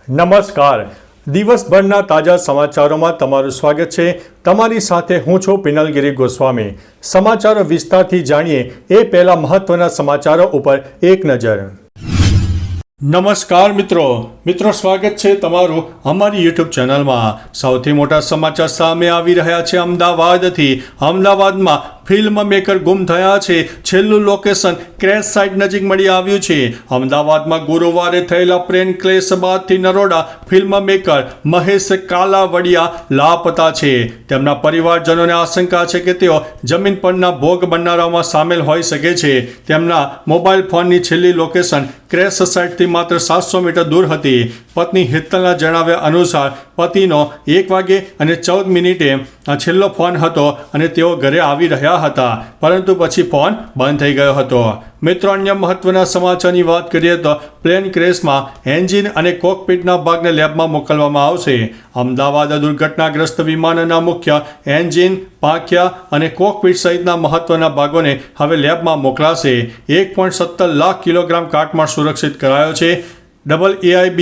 નમસ્કાર. દિવસભરના તાજા સમાચારોમાં તમારું સ્વાગત છે. તમારી સાથે હું છું પિનલગીરી ગોસ્વામી. સમાચારો વિસ્તારથી જાણીએ એ પહેલા મહત્વના સમાચારો ઉપર એક નજર. નમસ્કાર મિત્રો સ્વાગત છે તમારું અમારી યુટ્યુબ ચેનલમાં. સૌથી મોટા સમાચાર સામે આવી રહ્યા છે અમદાવાદથી. અમદાવાદમાં ફિલ્મ મેકર ગુમ થયા છે. છેલ્લું લોકેશન ક્રેશ સાઇટ નજીક મળી આવ્યું છે. અમદાવાદમાં ગુરુવારે થયેલા પ્લેન ક્રેશ બાદથી નરોડા ફિલ્મ મેકર મહેશ કાલાવડિયા લાપતા છે. તેમના પરિવારજનોને આશંકા છે કે તેઓ જમીન પરના ભોગ બનનારાઓમાં સામેલ હોઈ શકે છે. તેમના મોબાઈલ ફોનની છેલ્લી લોકેશન ક્રેશ સાઇટથી માત્ર 700 મીટર દૂર હતી. પત્ની હેતલના જણાવ્યા અનુસાર પતિનો 1:14 આ છેલ્લો ફોન હતો અને તેઓ ઘરે આવી રહ્યા હતા, પરંતુ પછી ફોન બંધ થઈ ગયો હતો. મિત્રો, અન્ય મહત્વના સમાચારની વાત કરીએ તો પ્લેન ક્રેશમાં એન્જિન અને કોકપિટના ભાગને લેબમાં મોકલવામાં આવશે. અમદાવાદ દુર્ઘટનાગ્રસ્ત વિમાનના મુખ્ય એન્જિન, પાંખિયા અને કોકપિટ સહિતના મહત્વના ભાગોને હવે લેબમાં મોકલાશે. 1.17 લાખ કિલોગ્રામ કાટમાળ સુરક્ષિત કરાયો છે. AAIB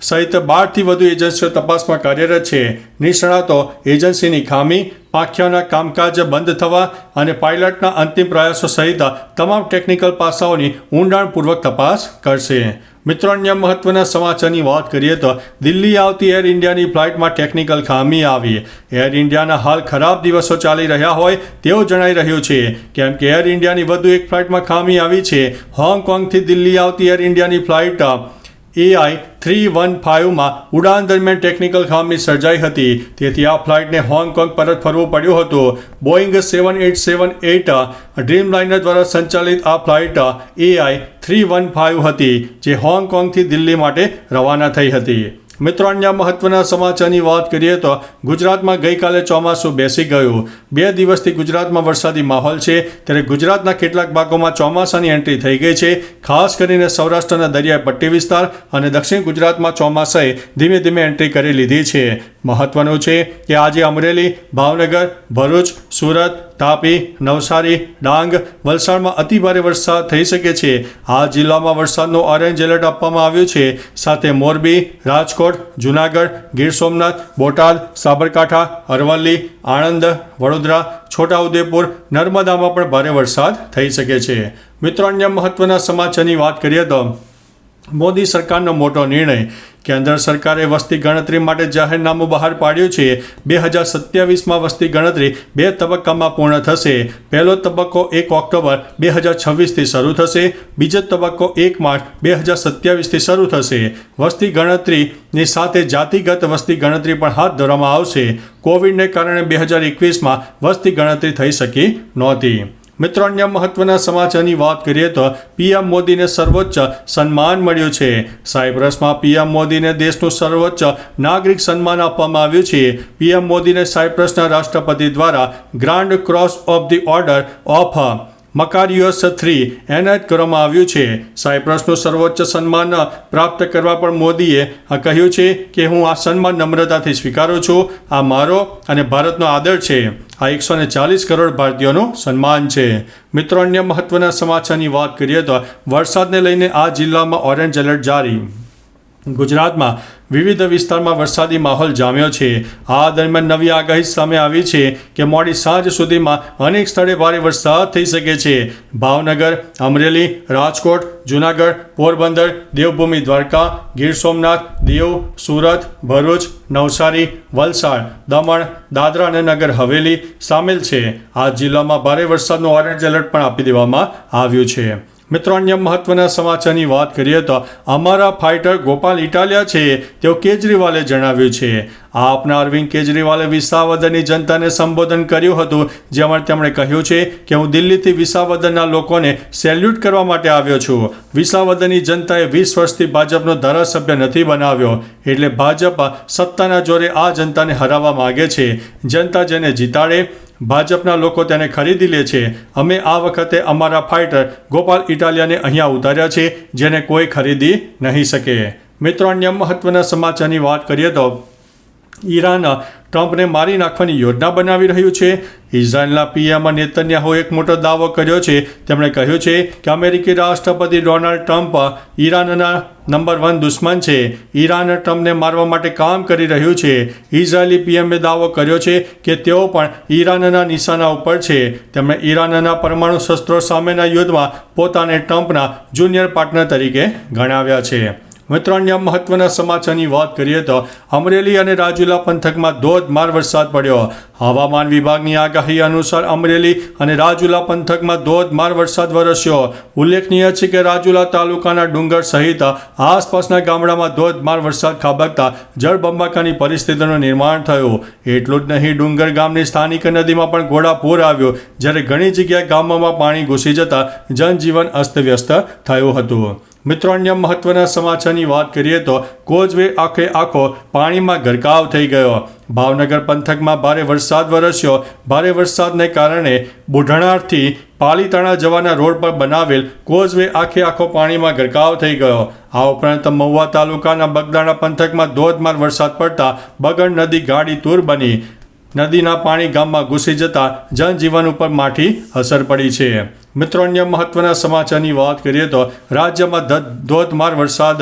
સહિત 12થી વધુ એજન્સીઓ તપાસમાં કાર્યરત છે. નિષ્ણાતો એજન્સીની ખામી, પાંખિયાના કામકાજ બંધ થવા અને પાયલટના અંતિમ પ્રયાસો સહિત તમામ ટેકનિકલ પાસાઓની ઊંડાણપૂર્વક તપાસ કરશે. મિત્રો, અન્ય મહત્વના સમાચારની વાત કરીએ તો દિલ્હી આવતી એર ઇન્ડિયાની ફ્લાઇટમાં ટેકનિકલ ખામી આવી. એર ઇન્ડિયાના હાલ ખરાબ દિવસો ચાલી રહ્યા હોય તેવું જણાઈ રહ્યું છે, કેમ કે એર ઇન્ડિયાની વધુ એક ફ્લાઇટમાં ખામી આવી છે. હોંગકોંગથી દિલ્હી આવતી એર ઇન્ડિયાની ફ્લાઇટ AI315માં ઉડાન દરમિયાન ટેકનિકલ ખામી સર્જાઈ હતી. તેથી આ ફ્લાઇટને હોંગકોંગ પરત ફરવું પડ્યું હતું. બોઈંગ 7878 ડ્રીમલાઇનર દ્વારા સંચાલિત આ ફ્લાઇટ AI315 હતી, જે હોંગકોંગથી દિલ્હી માટે રવાના થઈ હતી. મિત્રો, અન્ય મહત્વના સમાચારની વાત કરીએ તો ગુજરાતમાં ગઈકાલે ચોમાસું બેસી ગયું. 2 દિવસથી ગુજરાતમાં વરસાદી માહોલ છે, ત્યારે ગુજરાતના કેટલાક ભાગોમાં ચોમાસાની એન્ટ્રી થઈ ગઈ છે. ખાસ કરીને સૌરાષ્ટ્રના દરિયાઈ પટ્ટી વિસ્તાર અને દક્ષિણ ગુજરાતમાં ચોમાસાએ ધીમે ધીમે એન્ટ્રી કરી લીધી છે. મહત્વનું છે કે આજે અમરેલી, ભાવનગર, ભરૂચ, સુરત, તાપી, નવસારી, ડાંગ, વલસાડમાં અતિભારે વરસાદ થઈ શકે છે. આ જિલ્લામાં વરસાદનું ઓરેન્જ એલર્ટ આપવામાં આવ્યું છે. સાથે મોરબી, રાજકોટ, જૂનાગઢ, ગીર સોમનાથ, બોટાદ, સાબરકાંઠા, અરવલ્લી, આણંદ, વડોદરા, છોટાઉદેપુર, નર્મદામાં પણ ભારે વરસાદ થઈ શકે છે. મિત્રો, અન્ય મહત્વના સમાચારની વાત કરીએ તો મોદી સરકારનો મોટો નિર્ણય. કેન્દ્ર સરકારે વસ્તી ગણતરી માટે જાહેરનામું બહાર પાડ્યું છે. 2027માં વસ્તી ગણતરી 2 તબક્કામાં પૂર્ણ થશે. પહેલો તબક્કો 1 ઓક્ટોબર 2026થી શરૂ થશે. બીજો તબક્કો 1 માર્ચ 2027થી શરૂ થશે. વસ્તી ગણતરીની સાથે જાતિગત વસ્તી ગણતરી પણ હાથ ધરવામાં આવશે. કોવિડને કારણે 2021માં વસ્તી ગણતરી થઈ શકી નહોતી. મિત્રો, અન્ય મહત્વના સમાચારની વાત કરીએ તો PM મોદીને સર્વોચ્ચ સન્માન મળ્યું છે. સાયપ્રસમાં PM મોદીને દેશનું સર્વોચ્ચ નાગરિક સન્માન આપવામાં આવ્યું છે. PM મોદીને સાયપ્રસના રાષ્ટ્રપતિ દ્વારા grand cross of the order of Makarios III એનાયત કરવામાં આવ્યું છે. સાયપ્રસનું સર્વોચ્ચ સન્માન પ્રાપ્ત કરવા પર મોદીએ કહ્યું છે કે હું આ સન્માન નમ્રતાથી સ્વીકારું છું. આ મારો અને ભારતનો આદર છે. આ 140 કરોડ ભારતીયોનું સન્માન છે. મિત્રો, અન્ય મહત્વના સમાચારની વાત કરીએ તો વરસાદને લઈને આ જિલ્લામાં ઓરેન્જ એલર્ટ જારી. ગુજરાતમાં વિવિધ વિસ્તારમાં વરસાદી માહોલ જામ્યો છે. આ દરમિયાન નવી આગાહી સામે આવી છે કે મોડી સાંજ સુધીમાં અનેક સ્થળે ભારે વરસાદ થઈ શકે છે. ભાવનગર, અમરેલી, રાજકોટ, જૂનાગઢ, પોરબંદર, દેવભૂમિ દ્વારકા, ગીર સોમનાથ, દીવ, સુરત, ભરૂચ, નવસારી, વલસાડ, દમણ, દાદરા અને નગર હવેલી સામેલ છે. આ જિલ્લામાં ભારે વરસાદનું ઓરેન્જ એલર્ટ પણ આપી દેવામાં આવ્યું છે. મિત્રો, અન્ય મહત્વના સમાચારની વાત કરીએ તો અમારા ફાઇટર ગોપાલ ઇટાલિયા છે તેવું કેજરીવાલે જણાવ્યું છે. આપના અરવિંદ કેજરીવાલે વિસાવદરની જનતાને સંબોધન કર્યું હતું, જેમાં તેમણે કહ્યું છે કે હું દિલ્હીથી વિસાવદરના લોકોને સેલ્યુટ કરવા માટે આવ્યો છું. વિસાવદરની જનતાએ 20 વર્ષથી ભાજપનો ધારાસભ્ય નથી બનાવ્યો, એટલે ભાજપ સત્તાના જોરે આ જનતાને હરાવવા માગે છે. જનતા જેને જીતાડે, ભાજપના લોકો તેને ખરીદી લે છે. અમે આ વખતે અમારા ફાઇટર ગોપાલ ઇટાલિયાને અહીંયા ઉતાર્યા છે, જેને કોઈ ખરીદી નહીં શકે. મિત્રો, અન્ય મહત્વના સમાચારની વાત કરીએ તો ઈરાન ટ્રમ્પને મારી નાખવાની યોજના બનાવી રહ્યું છે. ઇઝરાયેલના પીએમ નેતન્યાહુએ એક મોટો દાવો કર્યો છે. તેમણે કહ્યું છે કે અમેરિકી રાષ્ટ્રપતિ ડોનાલ્ડ ટ્રમ્પ ઈરાનના નંબર 1 દુશ્મન છે. ઈરાન ટ્રમ્પને મારવા માટે કામ કરી રહ્યું છે. ઇઝરાયેલી પીએમએ દાવો કર્યો છે કે તેઓ પણ ઈરાનના નિશાના ઉપર છે. તેમણે ઈરાનના પરમાણુ શસ્ત્રો સામેના યુદ્ધમાં પોતાને ટ્રમ્પના જુનિયર પાર્ટનર તરીકે ગણાવ્યા છે. મિત્રો, અન્ય મહત્વના સમાચારની વાત કરીએ તો અમરેલી અને રાજુલા પંથકમાં ધોધમાર વરસાદ પડ્યો. હવામાન વિભાગની આગાહી અનુસાર અમરેલી અને રાજુલા પંથકમાં ધોધમાર વરસાદ વરસ્યો. ઉલ્લેખનીય છે કે રાજુલા તાલુકાના ડુંગર સહિત આસપાસના ગામડામાં ધોધમાર વરસાદ ખાબકતા જળબંબાકારની પરિસ્થિતિનું નિર્માણ થયું. એટલું જ નહીં, ડુંગર ગામની સ્થાનિક નદીમાં પણ ઘોડાપૂર આવ્યું, જ્યારે ઘણી જગ્યાએ ગામોમાં પાણી ઘૂસી જતા જનજીવન અસ્તવ્યસ્ત થયું હતું. મિત્રો, અન્ય મહત્વના સમાચારની વાત કરીએ તો કોઝવે આખો પાણીમાં ગરકાવ થઈ ગયો. ભાવનગર પંથકમાં ભારે વરસાદ વરસ્યો. ભારે વરસાદને કારણે બુઢણાથી પાલીતાણા જવાના રોડ પર બનાવેલ કોઝવે આખો પાણીમાં ગરકાવ થઈ ગયો. આ ઉપરાંત મહુવા તાલુકાના બગદાણા પંથકમાં ધોધમાર વરસાદ પડતા બગડ નદી ગાડી તૂર બની. નદીના પાણી ગામમાં ઘૂસી જતા જનજીવન ઉપર માઠી અસર પડી છે. મિત્રો, અન્ય મહત્વના સમાચારની વાત કરીએ તો રાજ્યમાં ધોધમાર વરસાદ.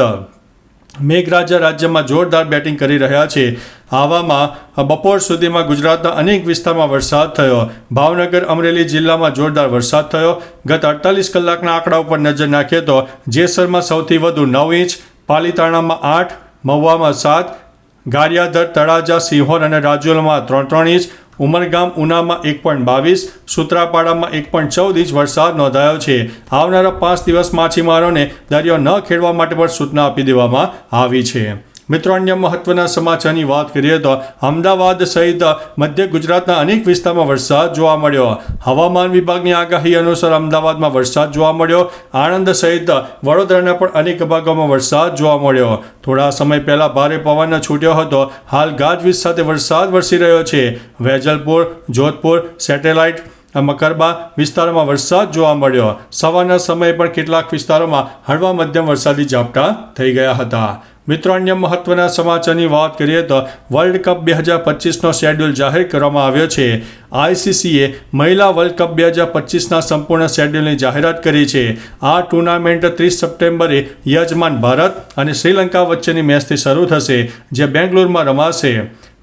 મેઘરાજા રાજ્યમાં જોરદાર બેટિંગ કરી રહ્યા છે. આવામાં બપોર સુધીમાં ગુજરાતના અનેક વિસ્તારમાં વરસાદ થયો. ભાવનગર, અમરેલી જિલ્લામાં જોરદાર વરસાદ થયો. ગત 48 કલાકના આંકડા ઉપર નજર નાખીએ તો જેસરમાં સૌથી વધુ 9 ઇંચ, પાલીતાણામાં 8, મહુવામાં 7, ગારિયાધર, તળાજા, સિંહોર અને રાજુલામાં 3 ઇંચ, ઉમરગામ, ઉનામાં 1.22, સૂત્રાપાડામાં 1.14 ઇંચ વરસાદ નોંધાયો છે. આવનારા 5 દિવસ માછીમારોને દરિયો ન ખેડવા માટે પણ સૂચના આપી દેવામાં આવી છે. મિત્રો, અન્ય મહત્વના સમાચારની વાત કરીએ તો અમદાવાદ સહિત મધ્ય ગુજરાતના અનેક વિસ્તારમાં વરસાદ જોવા મળ્યો. હવામાન વિભાગની આગાહી અનુસાર અમદાવાદમાં વરસાદ જોવા મળ્યો. આણંદ સહિત વડોદરાના પણ અનેક ભાગોમાં વરસાદ જોવા મળ્યો. થોડા સમય પહેલા ભારે પવન છૂટ્યો હતો. હાલ ગાજવીજ સાથે વરસાદ વરસી રહ્યો છે. વેજલપુર, જોધપુર, સેટેલાઇટ, મકરબા વિસ્તારોમાં વરસાદ જોવા મળ્યો. સવારના સમયે પણ કેટલાક વિસ્તારોમાં હળવા મધ્યમ વરસાદી ઝાપટા થઈ ગયા હતા. મિત્રો, અન્ય મહત્વના સમાચારની વાત કરીએ તો વર્લ્ડ કપ 2025નો શેડ્યુલ જાહેર કરવામાં આવ્યો છે. આઈસીસીએ મહિલા વર્લ્ડ કપ 2025ના સંપૂર્ણ શેડ્યુલની જાહેરાત કરી છે. આ ટુર્નામેન્ટ 30 સપ્ટેમ્બરે યજમાન ભારત અને શ્રીલંકા વચ્ચેની મેચથી શરૂ થશે, જે બેંગ્લોરમાં રમાશે.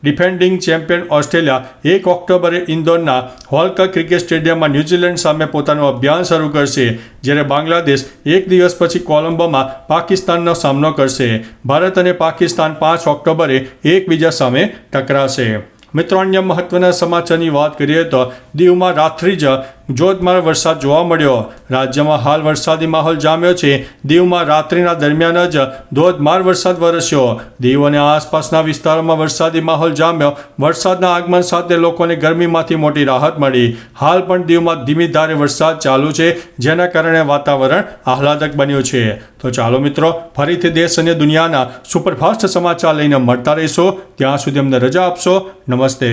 ડિફેન્ડિંગ ચેમ્પિયન ઓસ્ટ્રેલિયા 1 ઓક્ટોબરે ઇન્દોરના હોલકર ક્રિકેટ સ્ટેડિયમમાં ન્યૂઝીલેન્ડ સામે પોતાનું અભિયાન શરૂ કરશે, જ્યારે બાંગ્લાદેશ એક દિવસ પછી કોલંબોમાં પાકિસ્તાનનો સામનો કરશે. ભારત અને પાકિસ્તાન 5 ઓક્ટોબરે એકબીજા સામે ટકરાશે. મિત્રો, અન્ય મહત્વના સમાચારની વાત કરીએ તો દીવમાં રાત્રિ જ ધોધમાર વરસાદ જોવા મળ્યો. રાજ્યમાં હાલ વરસાદી માહોલ જામ્યો છે. દીવમાં રાત્રિના દરમિયાન જ ધોધમાર વરસાદ વરસ્યો. દીવ અને આસપાસના વિસ્તારોમાં વરસાદી માહોલ જામ્યો. વરસાદના આગમન સાથે લોકોને ગરમીમાંથી મોટી રાહત મળી. હાલ પણ દીવમાં ધીમી ધારે વરસાદ ચાલુ છે, જેના કારણે વાતાવરણ આહલાદક બન્યું છે. તો ચાલો મિત્રો, ફરીથી દેશ અને દુનિયાના સુપરફાસ્ટ સમાચાર લઈને મળતા રહીશો. ત્યાં સુધી અમને રજા આપશો. નમસ્તે.